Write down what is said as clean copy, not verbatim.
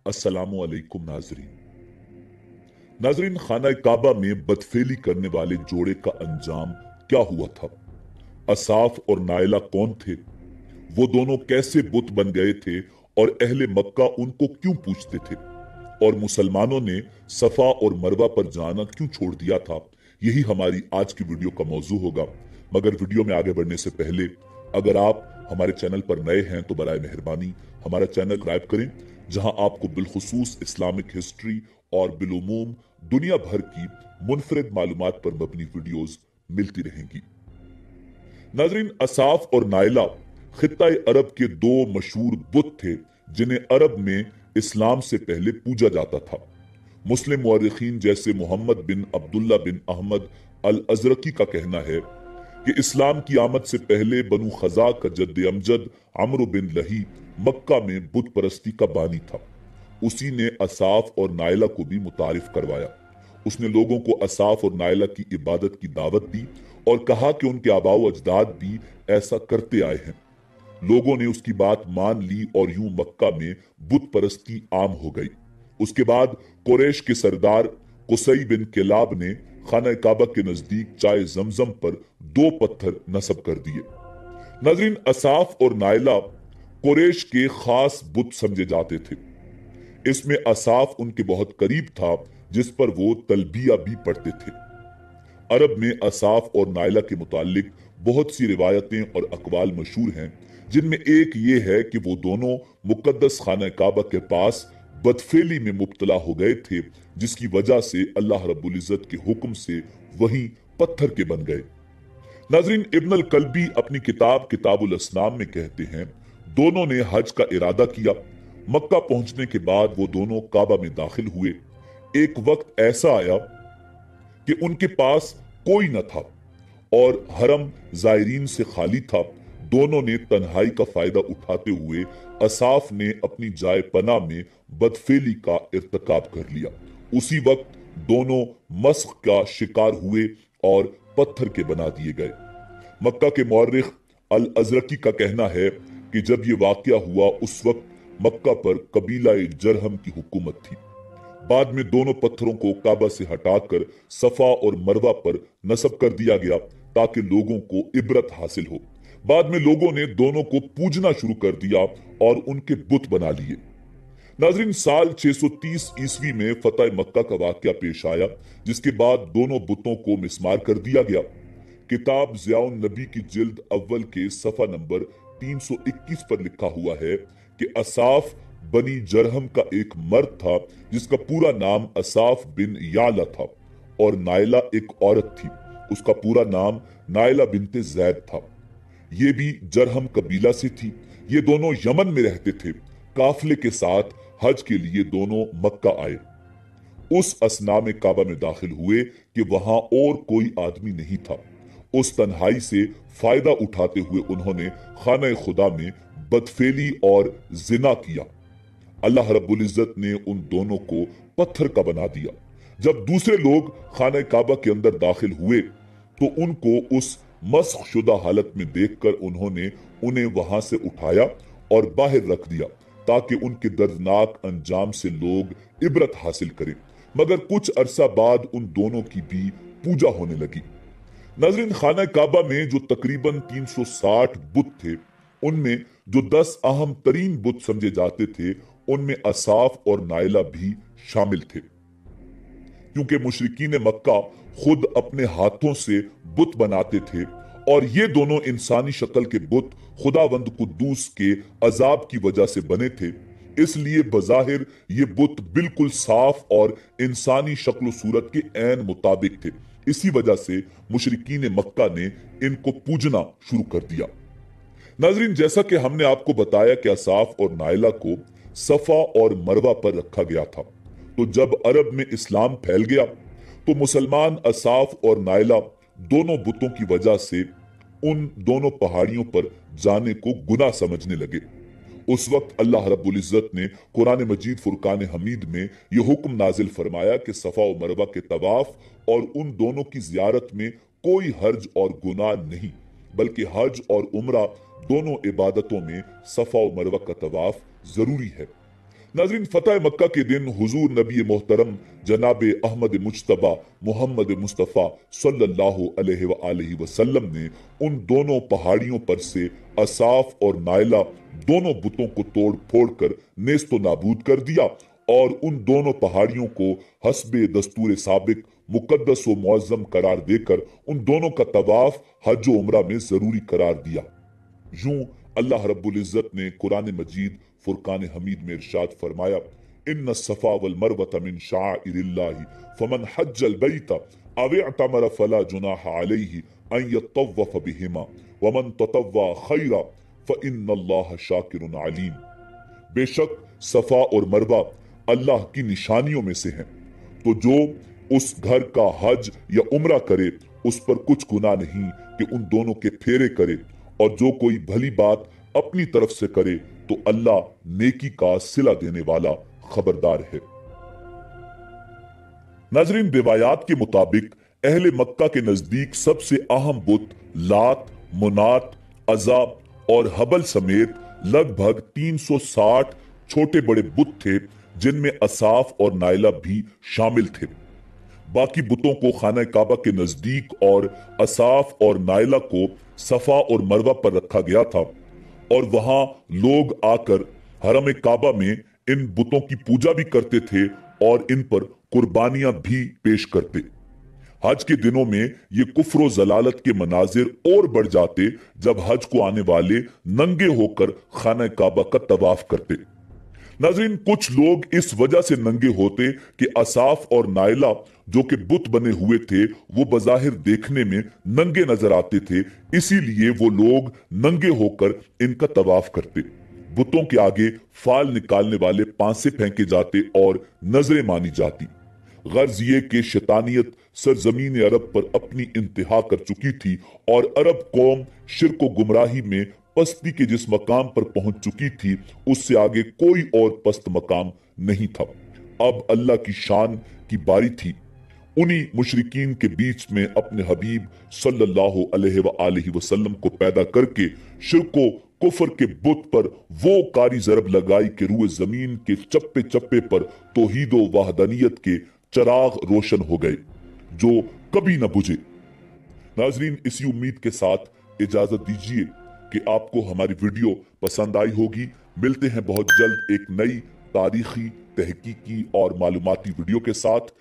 अस्सलामु अलैकुम नाजरीन, खाना काबा में बदफेली करने वाले जोड़े का अंजाम क्या हुआ था? असाफ और नायला कौन थे? वो दोनों कैसे बुत बन गए थे और अहले मक्का उनको क्यों पूछते थे? और मुसलमानों ने सफा और मरवा पर जाना क्यों छोड़ दिया था? यही हमारी आज की वीडियो का मौजू होगा। मगर वीडियो में आगे बढ़ने से पहले अगर आप हमारे चैनल पर नए हैं तो बराए मेहरबानी हमारा चैनल सब्सक्राइब करें, जहां आपको बिलखुसूस इस्लामिक हिस्ट्री और बिलुमूम दुनिया भर की मुनफरिद मालूमात पर मबनी वीडियोस मिलती रहेंगी। नाजरीन, असाफ और नायला खित्ता अरब के दो मशहूर बुत थे जिन्हें अरब में इस्लाम से पहले पूजा जाता था। मुस्लिम मुअर्रिखीन जैसे मोहम्मद बिन अब्दुल्ला बिन अहमद अल अजरकी का कहना है कि इस्लाम की आमद से पहले बनु खजा का जद्द अमजद अमर बिन लही मक्का में बुत परस्ती का बानी था। उसी ने असाफ और नायला को भी मुतारिफ करवाया। उसने लोगों को असाफ और नायला की इबादत की दावत दी और कहा कि उनके आबाओ अजदाद भी ऐसा करते आए हैं। लोगों ने उसकी बात मान ली और यूं मक्का में बुत परस्ती आम हो गई। उसके बाद कुरैश के सरदार कुसई बिन किलाब ने खाना काबा के नजदीक चाय जमजम पर दो पत्थर नस्ब कर दिए। नाज़रीन, असाफ और नायला कुरैश के खास बुत समझे जाते थे। इसमें असाफ उनके बहुत करीब था, जिस पर वो तलबिया भी पढ़ते थे। अरब में असाफ और नायला के मुतालिक बहुत सी रिवायतें और अकवाल मशहूर हैं, जिनमें एक ये है कि वो दोनों मुकद्दस खाना काबा के पास बदफेली में मुब्तला हो गए थे, जिसकी वजह से अल्लाह रब्बुल इज्जत के हुक्म से वहीं पत्थर के बन गए। नाजरीन, इब्न अल कल्बी अपनी किताब किताबुल असनाम में कहते हैं, दोनों ने हज का इरादा किया। मक्का पहुंचने के बाद वो दोनों काबा में दाखिल हुए। एक वक्त ऐसा आया कि उनके पास कोई न था और हरम जायरीन से खाली था। दोनों ने तन्हाई का फायदा उठाते हुए असाफ ने अपनी जाय पना में बदफेली का इर्तकाब कर लिया। उसी वक्त दोनों मस्ख का शिकार हुए और पत्थर के बना दिए गए। मक्का के मौर्रिख अल अजरकी का कहना है कि जब ये वाकया हुआ उस वक्त मक्का पर कबीला जरहम की हुकूमत थी। बाद में दोनों पत्थरों को काबा से हटाकर सफा और मरवा पर नस्ब कर दिया गया ताकि लोगों को इबरत हासिल हो। बाद में लोगों ने दोनों को पूजना शुरू कर दिया और उनके बुत बना लिए। नाजरीन, साल 630 ईस्वी में फतह मक्का का वाकया पेश आया, जिसके बाद दोनों बुतों को मिस्मार कर दिया गया। किताब ज़ियाउन नबी की जिल्द अव्वल के सफा नंबर 321 पर लिखा हुआ है कि असाफ बनी जरहम का एक मर्द था जिसका पूरा नाम असाफ बिन याला था, और नायला एक औरत थी, उसका पूरा नाम नायला बिनते जैद था। ये भी जरहम कबीला से थी। ये दोनों यमन में रहते थे। काफिले के साथ हज के लिए दोनों मक्का आए। उस असना में काबा में दाखिल हुए कि वहां और कोई आदमी नहीं था। उस तन्हाई से फायदा उठाते हुए उन्होंने खाना खुदा में बदफेली और जिना किया। अल्लाह रब्बुल इज्जत ने उन दोनों को पत्थर का बना दिया। जब दूसरे लोग खाना काबा के अंदर दाखिल हुए तो उनको उस मस्ख शुदा हालत में देखकर उन्होंने उन्हें वहां से उठाया और बाहर रख दिया ताकि उनके दर्दनाक अंजाम से लोग इबरत हासिल करें। मगर कुछ अरसा बाद उन दोनों की भी पूजा होने लगी। नाज़रीन, खाना काबा में जो तकरीबन 360 बुत थे, उनमें जो 10 अहम तरीन बुत समझे जाते थे, उनमें असाफ और नायला भी शामिल थे। क्योंकि मुशरिकीन मक्का खुद अपने हाथों से बुत बनाते थे और ये दोनों इंसानी शक्ल के बुत खुदावंद कुद्दूस के अजाब की वजह से बने थे, इसलिए बज़ाहिर ये बुत बिल्कुल साफ और इंसानी शक्ल सूरत के ऐन मुताबिक थे। इसी वजह से मुशरिकीन मक्का ने इनको पूजना शुरू कर दिया। नाजरीन, जैसा कि हमने आपको बताया कि असाफ और नायला को सफा और मरवा पर रखा गया था, तो जब अरब में इस्लाम फैल गया तो मुसलमान असाफ और नायला दोनों बुतों की वजह से उन दोनों पहाड़ियों पर जाने को गुनाह समझने लगे। उस वक्त अल्लाह रब्बुल इज्जत ने कुरान मजीद फुरकान हमीद में यह हुक्म नाजिल फरमाया कि सफा और मरवा के तवाफ और उन दोनों की जियारत में कोई हर्ज और गुनाह नहीं, बल्कि हज और उम्रा दोनों इबादतों में सफा और मरवा का तवाफ जरूरी है। नाज़रीन, फतह मक्का के दिन हुजूर नबी मोहतरम जनाब अहमद मुज्तबा मोहम्मद मुस्तफ़ा सल्लल्लाहु अलैहि वसल्लम ने उन दोनों पहाड़ियों पर से असाफ और नायला दोनों बुतों को तोड़ फोड़ कर नेस्तो नाबूद कर दिया और उन दोनों पहाड़ियों को हस्बे दस्तूर साबिक मुकद्दस व मुअज्जम करार देकर उन दोनों का तवाफ हज व उम्रा में जरूरी करार दिया। यूं अल्लाह रब्बुल इज्जत ने कुरान मजीद फुरकान हमीद में इरशाद फरमाया, इन्न सफा वल मरवत मिन शाइरिल्लाहि फमन हज्जल बैत अव इअतमर फला जुनाह अलैहि अन यतव्वफ बिहिमा वमन ततव्वा खैरा फइन्नल्लाह शाकिरुन अलीम। बेशक सफा और मरवा अल्लाह की निशानियों में से हैं, तो जो उस घर का हज या उम्रा करे उस पर कुछ गुनाह नहीं कि उन दोनों के फेरे करे, और जो कोई भली बात अपनी तरफ से करे तो अल्लाह नेकी का सिला देने वाला खबरदार है। नाजरीन, रिवायात के मुताबिक अहले मक्का के नजदीक सबसे अहम बुत लात, मुनात, अज़ा और हबल समेत लगभग 360 छोटे बड़े बुत थे, जिनमें असाफ और नायला भी शामिल थे। बाकी बुतों को खाना काबा के नजदीक और असाफ और नायला को सफा और मरवा पर रखा गया था, और वहां लोग आकर हरम काबा में इन बुतों की पूजा भी करते थे और इन पर कुर्बानियां भी पेश करते। हज के दिनों में ये कुफ्र जलालत के मनाजिर और बढ़ जाते जब हज को आने वाले नंगे होकर खाना काबा का तवाफ करते। नाज़रीन, कुछ लोग इस वजह से नंगे होते कि असाफ और नायला जो कि बुत बने हुए थे वो बज़ाहिर देखने में नंगे नजर आते थे, इसीलिए वो लोग नंगे होकर इनका तवाफ करते। बुतों के आगे फाल निकालने वाले पांसे फेंके जाते और नजरें मानी जाती। गर्ज ये कि शैतानियत सरजमीन अरब पर अपनी इंतहा कर चुकी थी और अरब कौम शिर्क व गुमराही में पस्ती के जिस मकाम पर पहुंच चुकी थी उससे आगे कोई और पस्त मकाम नहीं था। अब अल्लाह की शान की बारी थी उन्हीं मुशरिकीन के बीच में अपने हबीब सल्लल्लाहु अलैहि वसल्लम को पैदा करके शिर्को कुफर के बुत पर वो कारी जरब लगाई कि रूए जमीन के चप्पे चप्पे पर तौहीद व वहदानियत के चराग रोशन हो गए जो कभी न बुझे। नाजरीन, इसी उम्मीद के साथ इजाजत दीजिए कि आपको हमारी वीडियो पसंद आई होगी। मिलते हैं बहुत जल्द एक नई तारीखी, तहकीकी और मालूमाती वीडियो के साथ।